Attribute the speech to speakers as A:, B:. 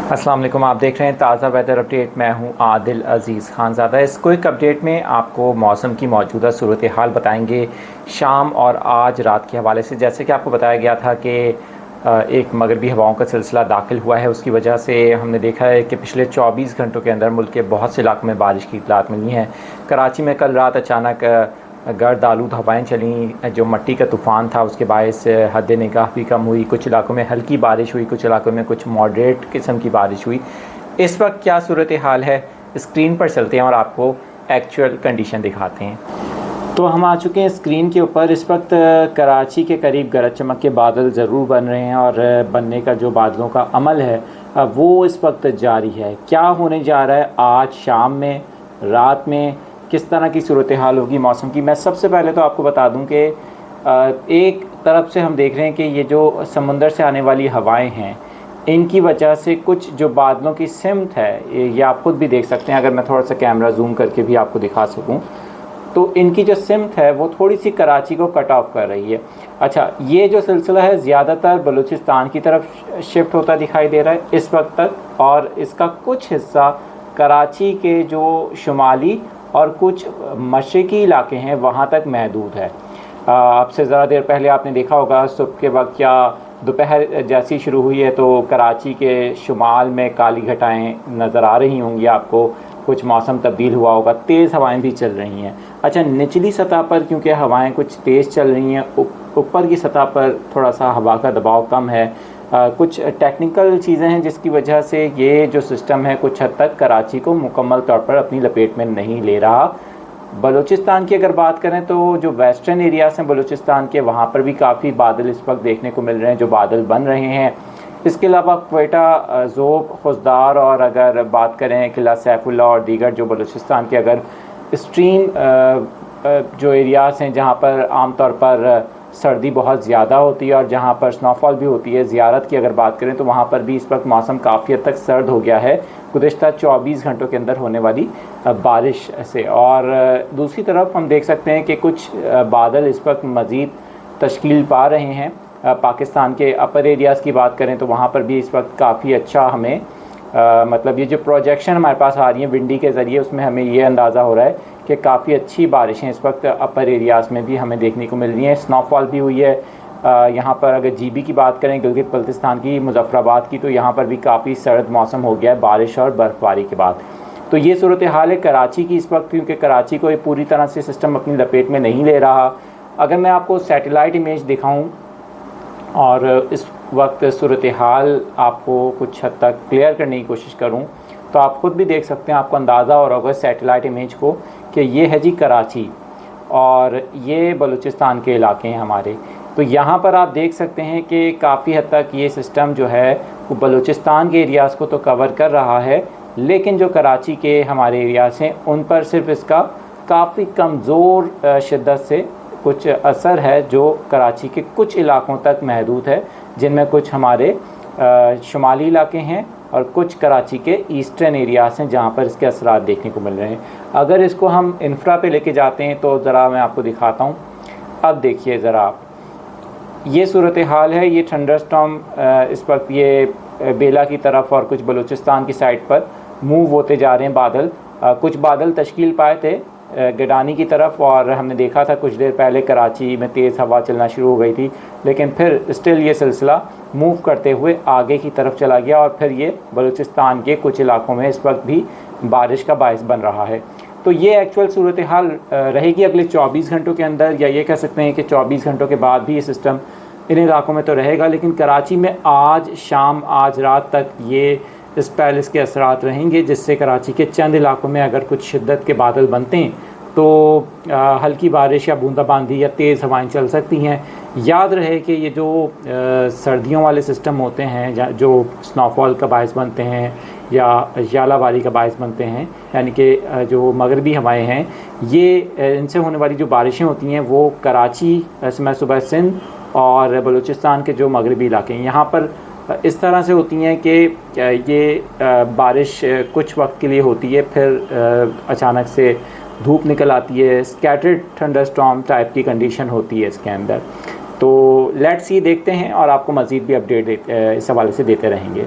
A: अस्सलाम वालेकुम, आप देख रहे हैं ताज़ा वेदर अपडेट। मैं हूं आदिल अज़ीज़ खानज़ादा। इस क्विक अपडेट में आपको मौसम की मौजूदा सूरत हाल बताएंगे शाम और आज रात के हवाले से। जैसे कि आपको बताया गया था कि एक मगरबी हवाओं का सिलसिला दाखिल हुआ है, उसकी वजह से हमने देखा है कि पिछले 24 घंटों के अंदर मुल्क के बहुत से इलाकों में बारिश की इतलात मिली हैं। कराची में कल रात अचानक गर्द आलूद हवाएँ चलीं, जो मट्टी का तूफ़ान था उसके बायस हद निगाह भी कम हुई। कुछ इलाकों में हल्की बारिश हुई, कुछ इलाकों में कुछ मॉडरेट किस्म की बारिश हुई। इस वक्त क्या सूरत हाल है, स्क्रीन पर चलते हैं और आपको एक्चुअल कंडीशन दिखाते हैं। तो हम आ चुके हैं स्क्रीन के ऊपर। इस वक्त कराची के करीब गरज चमक के बादल ज़रूर बन रहे हैं और बनने का जो बादलों का अमल है वो इस वक्त जारी है। क्या होने जा रहा है आज शाम में, रात में, किस तरह की सूरत हाल होगी मौसम की, मैं सबसे पहले तो आपको बता दूं कि एक तरफ से हम देख रहे हैं कि ये जो समंदर से आने वाली हवाएं हैं, इनकी वजह से कुछ जो बादलों की सिमत है, ये आप खुद भी देख सकते हैं। अगर मैं थोड़ा सा कैमरा जूम करके भी आपको दिखा सकूं तो इनकी जो सिमत है वो थोड़ी सी कराची को कट ऑफ कर रही है। अच्छा, ये जो सिलसिला है ज़्यादातर बलूचिस्तान की तरफ शिफ्ट होता दिखाई दे रहा है इस वक्त तक, और इसका कुछ हिस्सा कराची के जो शुमाली और कुछ मशरक़ी इलाके हैं वहाँ तक महदूद है। आपसे ज़रा देर पहले आपने देखा होगा सुबह के वक्त या दोपहर जैसी शुरू हुई है तो कराची के शुमाल में काली घटाएं नज़र आ रही होंगी आपको। कुछ मौसम तब्दील हुआ होगा, तेज़ हवाएं भी चल रही हैं। अच्छा, निचली सतह पर क्योंकि हवाएं कुछ तेज़ चल रही हैं, ऊपर की सतह पर थोड़ा सा हवा का दबाव कम है। कुछ टेक्निकल चीज़ें हैं जिसकी वजह से ये जो सिस्टम है कुछ हद तक कराची को मुकम्मल तौर पर अपनी लपेट में नहीं ले रहा। बलूचिस्तान की अगर बात करें तो जो वेस्टर्न एरियाज़ हैं बलूचिस्तान के, वहाँ पर भी काफ़ी बादल इस वक्त देखने को मिल रहे हैं, जो बादल बन रहे हैं। इसके अलावा क्वेटा, ज़ोब, खुजदार और अगर बात करें किला सैफुल्ला और दीगर जो बलूचिस्तान के अगर स्ट्रीम जो एरियाज़ हैं जहाँ पर आमतौर पर सर्दी बहुत ज़्यादा होती है और जहाँ पर स्नोफॉल भी होती है, ज़ियारत की अगर बात करें तो वहाँ पर भी इस वक्त मौसम काफ़ी हद तक सर्द हो गया है गुज़श्ता 24 घंटों के अंदर होने वाली बारिश से। और दूसरी तरफ हम देख सकते हैं कि कुछ बादल इस वक्त मज़ीद तश्कील पा रहे हैं। पाकिस्तान के अपर एरियाज़ की बात करें तो वहाँ पर भी इस वक्त काफ़ी अच्छा हमें मतलब ये जो प्रोजेक्शन हमारे पास आ रही है विंडी के ज़रिए, उसमें हमें ये अंदाज़ा हो रहा है कि काफ़ी अच्छी बारिशें इस वक्त अपर एरियाज़ में भी हमें देखने को मिल रही हैं। स्नोफॉल भी हुई है। यहाँ पर अगर जीबी की बात करें, गिलगित बल्तिस्तान की, मुजफ्फराबाद की, तो यहाँ पर भी काफ़ी सर्द मौसम हो गया है बारिश और बर्फ़बारी के बाद। तो ये सूरत हाल है कराची की इस वक्त, क्योंकि कराची को ये पूरी तरह से सिस्टम अपनी लपेट में नहीं ले रहा। अगर मैं आपको सैटेलाइट इमेज दिखाऊँ और इस वक्त सूरत हाल आपको कुछ हद तक क्लियर करने की कोशिश करूं तो आप ख़ुद भी देख सकते हैं, आपको अंदाज़ा हो रहा होगा सैटेलाइट इमेज को कि ये है जी कराची और ये बलूचिस्तान के इलाके हैं हमारे। तो यहाँ पर आप देख सकते हैं कि काफ़ी हद तक ये सिस्टम जो है वो बलूचिस्तान के एरियाज़ को तो कवर कर रहा है, लेकिन जो कराची के हमारे एरियाज़ हैं उन पर सिर्फ इसका काफ़ी कमज़ोर शिद्दत से कुछ असर है, जो कराची के कुछ इलाकों तक महदूद है, जिनमें कुछ हमारे शुमाली इलाके हैं और कुछ कराची के ईस्टर्न एरियाज़ हैं जहाँ पर इसके असरात देखने को मिल रहे हैं। अगर इसको हम इंफ्रा पे लेके जाते हैं तो ज़रा मैं आपको दिखाता हूँ। अब देखिए ज़रा आप, ये सूरत हाल है। ये थंडरस्टॉर्म इस वक्त ये बेला की तरफ और कुछ बलूचिस्तान की साइड पर मूव होते जा रहे हैं बादल। कुछ बादल तश्कील पाए थे गिडानी की तरफ और हमने देखा था कुछ देर पहले कराची में तेज़ हवा चलना शुरू हो गई थी, लेकिन फिर स्टिल ये सिलसिला मूव करते हुए आगे की तरफ चला गया और फिर ये बलूचिस्तान के कुछ इलाकों में इस वक्त भी बारिश का बायस बन रहा है। तो ये एक्चुअल सूरत हाल रहेगी अगले 24 घंटों के अंदर, या ये कह सकते हैं कि 24 घंटों के बाद भी ये सिस्टम इन इलाकों में तो रहेगा, लेकिन कराची में आज शाम, आज रात तक ये इस पैलेस के असरात रहेंगे, जिससे कराची के चंद इलाकों में अगर कुछ शिद्दत के बादल बनते हैं तो हल्की बारिश या बूंदाबांदी या तेज़ हवाएं चल सकती हैं। याद रहे कि ये जो सर्दियों वाले सिस्टम होते हैं जो स्नोफॉल का बायस बनते हैं या यालाबारी का बायस बनते हैं, यानी कि जो मगरबी हवाएं हैं, ये इनसे होने वाली जो बारिशें होती हैं वो कराची, सुबह सिंध और बलूचिस्तान के जो मगरबी इलाके हैं यहाँ पर इस तरह से होती हैं कि ये बारिश कुछ वक्त के लिए होती है, फिर अचानक से धूप निकल आती है, स्कैटर्ड थंडरस्टॉर्म टाइप की कंडीशन होती है इसके अंदर। तो लेट्स सी, देखते हैं और आपको मज़ीद भी अपडेट इस हवाले से देते रहेंगे।